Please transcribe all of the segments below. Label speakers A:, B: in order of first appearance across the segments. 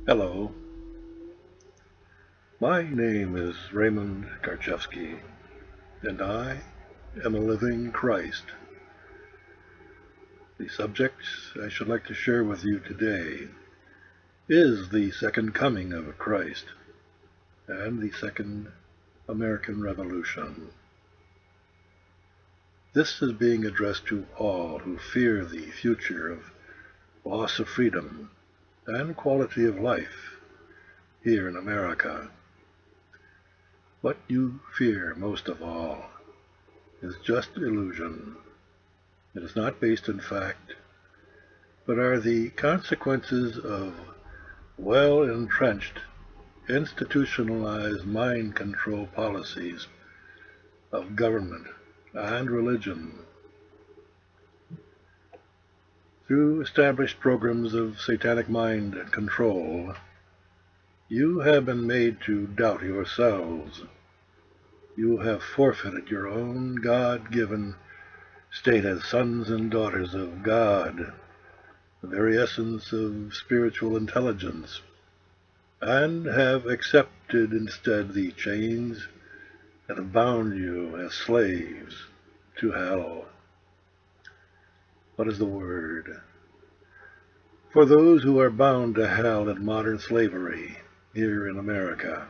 A: Hello, my name is Raymond Karchevsky, and I am a living Christ. The subject I should like to share with you today is the second coming of Christ and the Second American Revolution. This is being addressed to all who fear the future of loss of freedom and quality of life here in America. What you fear most of all is just illusion. It is not based in fact, but are the consequences of well-entrenched, institutionalized mind control policies of government and religion. Through established programs of satanic mind control, you have been made to doubt yourselves. You have forfeited your own God-given state as sons and daughters of God, the very essence of spiritual intelligence, and have accepted instead the chains that have bound you as slaves to hell. What is the word? For those who are bound to hell in modern slavery here in America,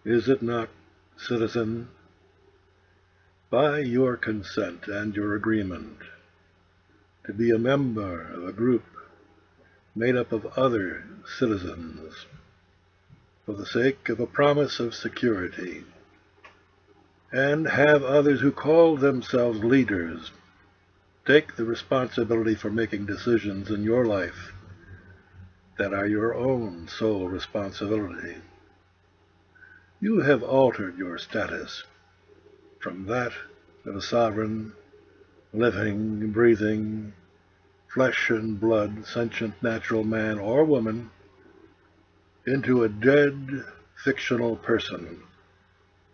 A: is it not, citizen, by your consent and your agreement, to be a member of a group made up of other citizens for the sake of a promise of security, and have others who call themselves leaders take the responsibility for making decisions in your life that are your own sole responsibility? You have altered your status from that of a sovereign, living, breathing, flesh and blood, sentient natural man or woman into a dead, fictional person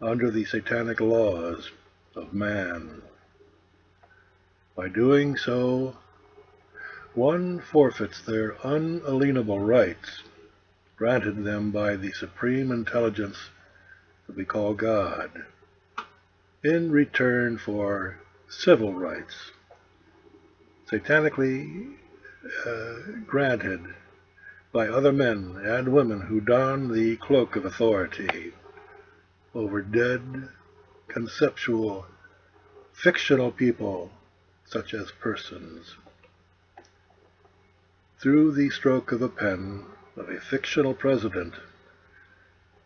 A: under the satanic laws of man. By doing so, one forfeits their unalienable rights granted them by the supreme intelligence that we call God, in return for civil rights, satanically granted by other men and women who don the cloak of authority over dead, conceptual, fictional people such as persons. Through the stroke of a pen of a fictional president,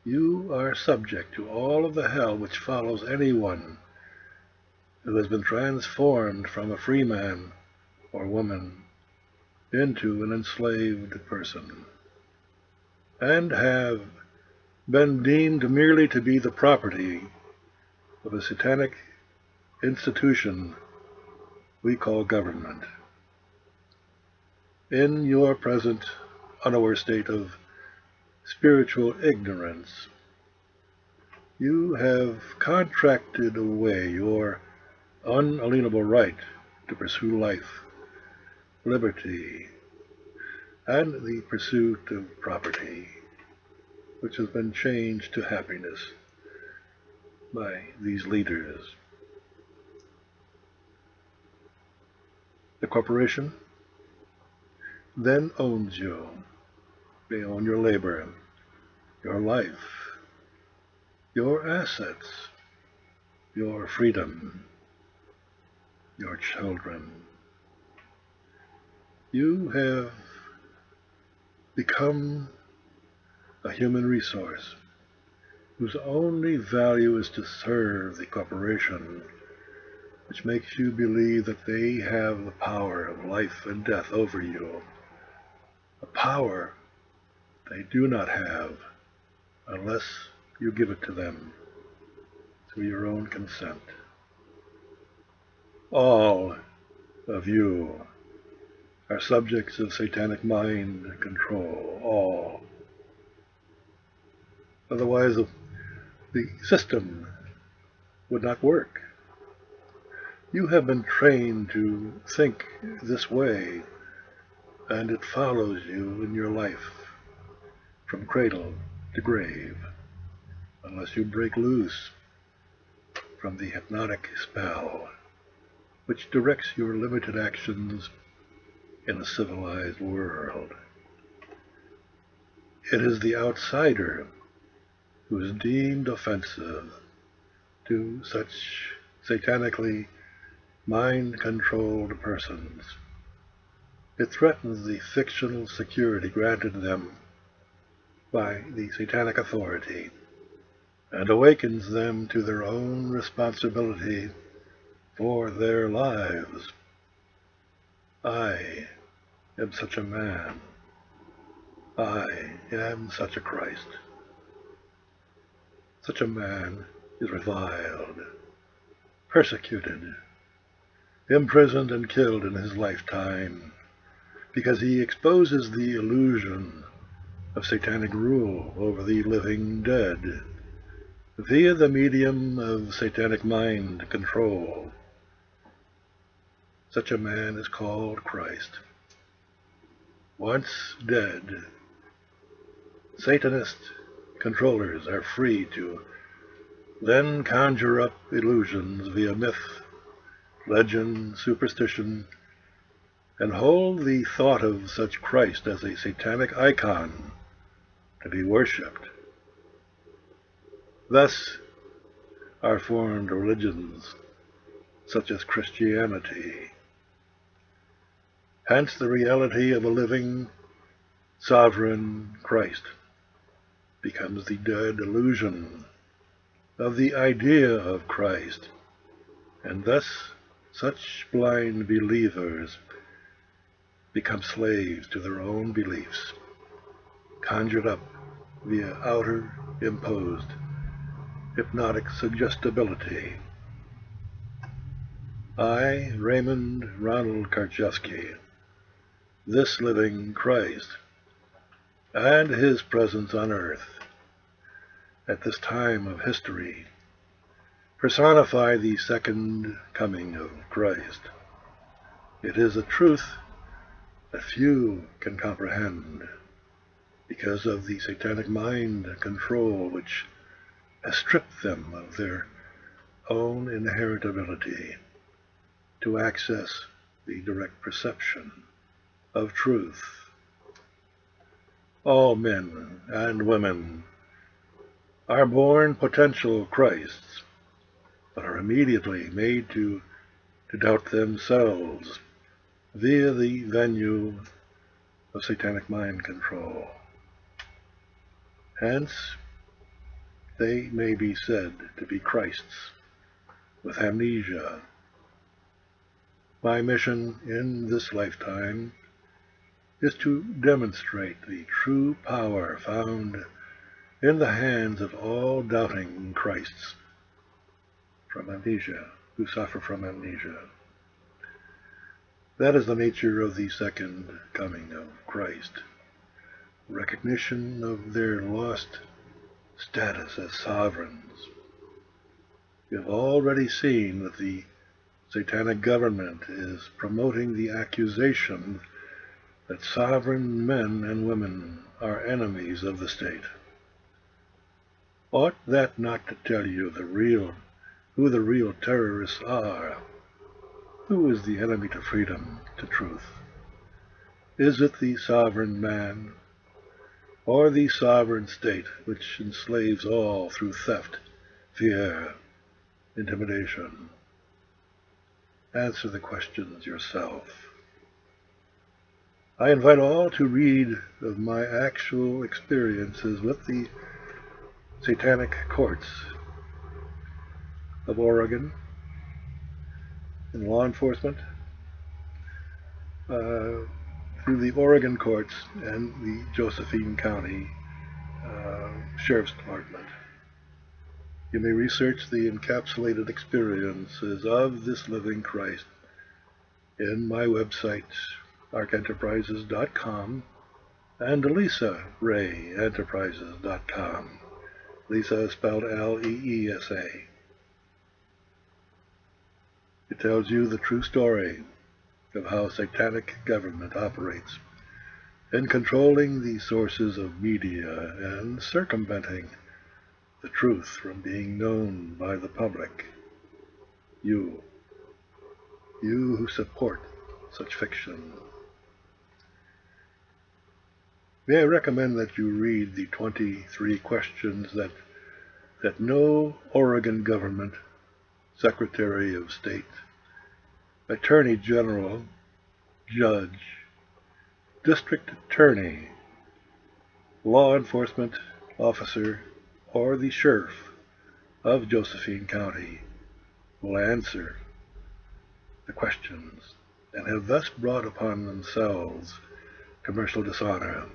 A: you are subject to all of the hell which follows anyone who has been transformed from a free man or woman into an enslaved person, and have been deemed merely to be the property of a satanic institution we call government. In your present unaware state of spiritual ignorance, you have contracted away your unalienable right to pursue life, liberty, and the pursuit of property, which has been changed to happiness by these leaders. The corporation then owns you. They own your labor, your life, your assets, your freedom, your children. You have become a human resource whose only value is to serve the corporation, which makes you believe that they have the power of life and death over you, a power they do not have unless you give it to them through your own consent. All of you are subjects of satanic mind control, all. Otherwise, the system would not work. You have been trained to think this way, and it follows you in your life. from cradle to grave, unless you break loose from the hypnotic spell which directs your limited actions in a civilized world. It is the outsider who is deemed offensive to such satanically mind-controlled persons. It threatens the fictional security granted them by the satanic authority and awakens them to their own responsibility for their lives. I am such a man. I am such a Christ. Such a man is reviled, persecuted, imprisoned and killed in his lifetime because he exposes the illusion of satanic rule over the living dead via the medium of satanic mind control. Such a man is called Christ. Once dead, Satanist controllers are free to then conjure up illusions via myth, legend, superstition, and hold the thought of such Christ as a satanic icon to be worshipped. Thus are formed religions such as Christianity. Hence the reality of a living, sovereign Christ becomes the dead illusion of the idea of Christ, and thus such blind believers become slaves to their own beliefs, conjured up via outer imposed hypnotic suggestibility. I, Raymond Ronald Karczewski, this living Christ, and his presence on earth at this time of history, personify the second coming of Christ. It is a truth that few can comprehend because of the satanic mind control which has stripped them of their own inherent ability to access the direct perception of truth. All men and women are born potential Christs, but are immediately made to doubt themselves via the venue of satanic mind control. Hence, they may be said to be Christs with amnesia. My mission in this lifetime is to demonstrate the true power found in the hands of all doubting Christs from amnesia, who suffer from amnesia. That is the nature of the second coming of Christ. Recognition of their lost status as sovereigns. We have already seen that the satanic government is promoting the accusation that sovereign men and women are enemies of the state. Ought that not to tell you who the real terrorists are? Who is the enemy to freedom, to truth? Is it the sovereign man, or the sovereign state which enslaves all through theft, fear, intimidation? Answer the questions yourself. I invite all to read of my actual experiences with the satanic courts of Oregon in law enforcement, through the Oregon courts and the Josephine County Sheriff's Department. You may research the encapsulated experiences of this living Christ in my website, arkenterprises.com, and LisaRayEnterprises.com. Lisa is spelled L-E-E-S-A. It tells you the true story of how satanic government operates in controlling the sources of media and circumventing the truth from being known by the public. You who support such fiction. May I recommend that you read the 23 questions that no Oregon government, Secretary of State, Attorney General, Judge, District Attorney, law enforcement officer, or the sheriff of Josephine County will answer the questions and have thus brought upon themselves commercial dishonor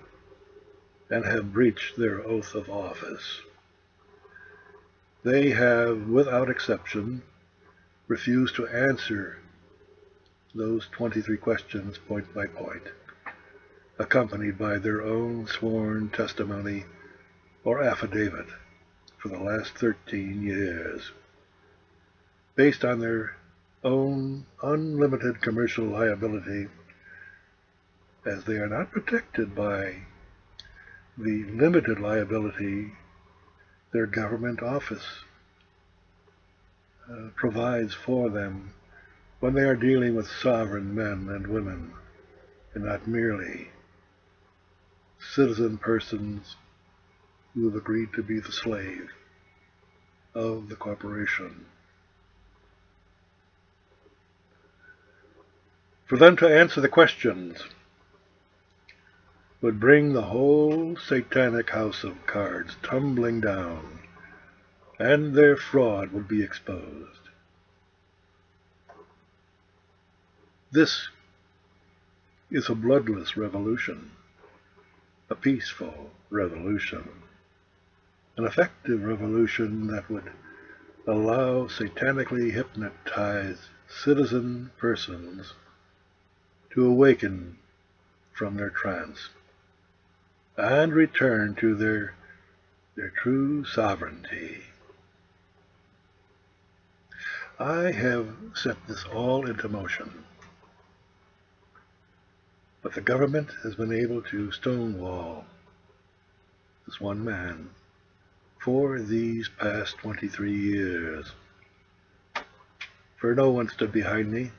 A: and have breached their oath of office. They have, without exception, refused to answer those 23 questions point by point, accompanied by their own sworn testimony or affidavit for the last 13 years, based on their own unlimited commercial liability, as they are not protected by the limited liability their government office provides for them when they are dealing with sovereign men and women, and not merely citizen persons who have agreed to be the slave of the corporation. For them to answer the questions would bring the whole satanic house of cards tumbling down, and their fraud would be exposed. This is a bloodless revolution, a peaceful revolution, an effective revolution that would allow satanically hypnotized citizen persons to awaken from their trance and return to their true sovereignty. I have set this all into motion, but the government has been able to stonewall this one man for these past 23 years. For no one stood behind me.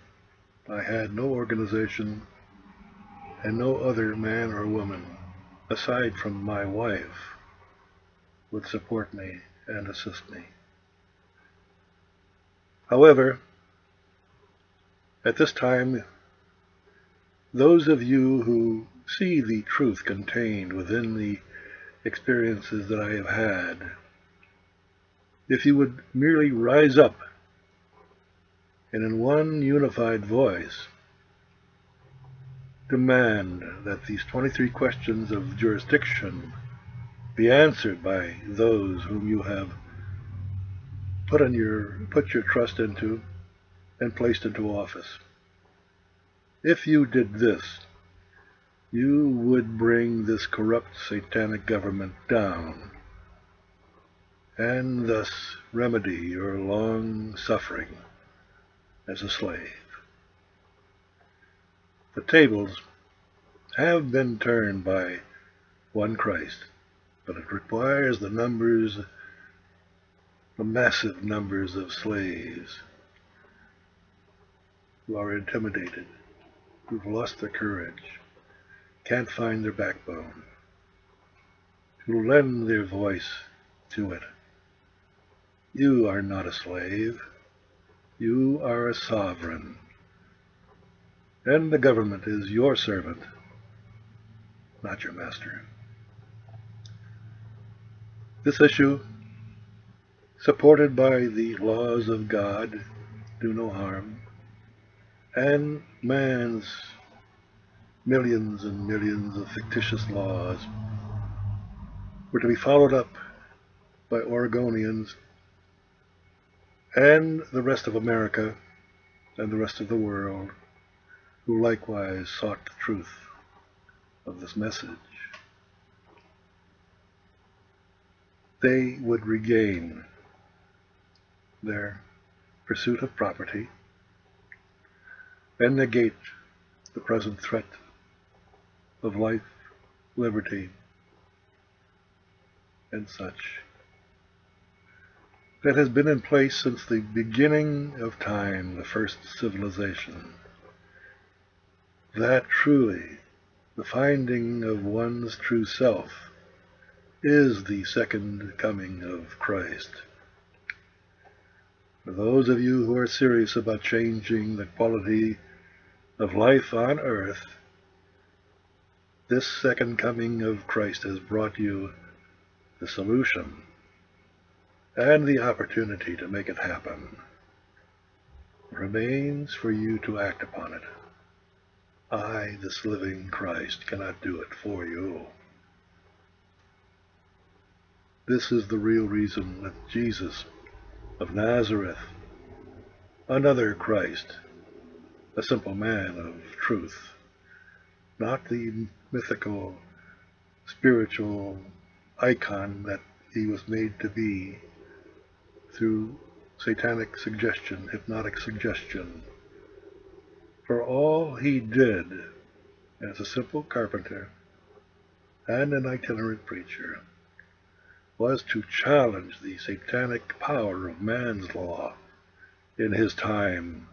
A: I had no organization and no other man or woman, aside from my wife, would support me and assist me. However, at this time, those of you who see the truth contained within the experiences that I have had, if you would merely rise up and in one unified voice demand that these 23 questions of jurisdiction be answered by those whom you have put your trust into and placed into office. If you did this, you would bring this corrupt satanic government down and thus remedy your long suffering as a slave. The tables have been turned by one Christ, but it requires the massive numbers of slaves who are intimidated, who've lost their courage, can't find their backbone, to lend their voice to it. You are not a slave. You are a sovereign. And the government is your servant, not your master. This issue, supported by the laws of God, do no harm, and man's millions and millions of fictitious laws, were to be followed up by Oregonians and the rest of America and the rest of the world, who likewise sought the truth of this message. They would regain their pursuit of property and negate the present threat of life liberty, and such, that has been in place since the beginning of time, the first civilization. That truly, the finding of one's true self, is the second coming of Christ. For those of you who are serious about changing the quality of life on earth, this second coming of Christ has brought you the solution and the opportunity to make it happen. It remains for you to act upon it. I, this living Christ, cannot do it for you. This is the real reason that Jesus of Nazareth, another Christ, a simple man of truth, not the mythical, spiritual icon that he was made to be through satanic suggestion, hypnotic suggestion. For all he did as a simple carpenter and an itinerant preacher was to challenge the satanic power of man's law in his time,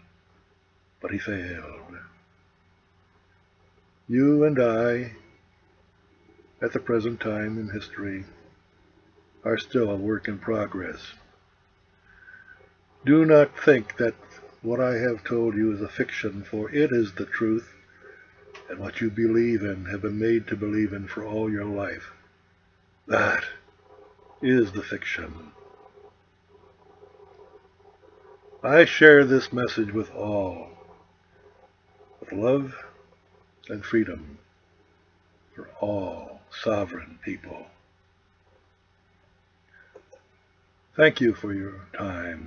A: but he failed. You and I, at the present time in history, are still a work in progress. Do not think that what I have told you is a fiction, for it is the truth, and what you believe in, have been made to believe in for all your life. That is the fiction. I share this message with all, with love and freedom for all sovereign people. Thank you for your time.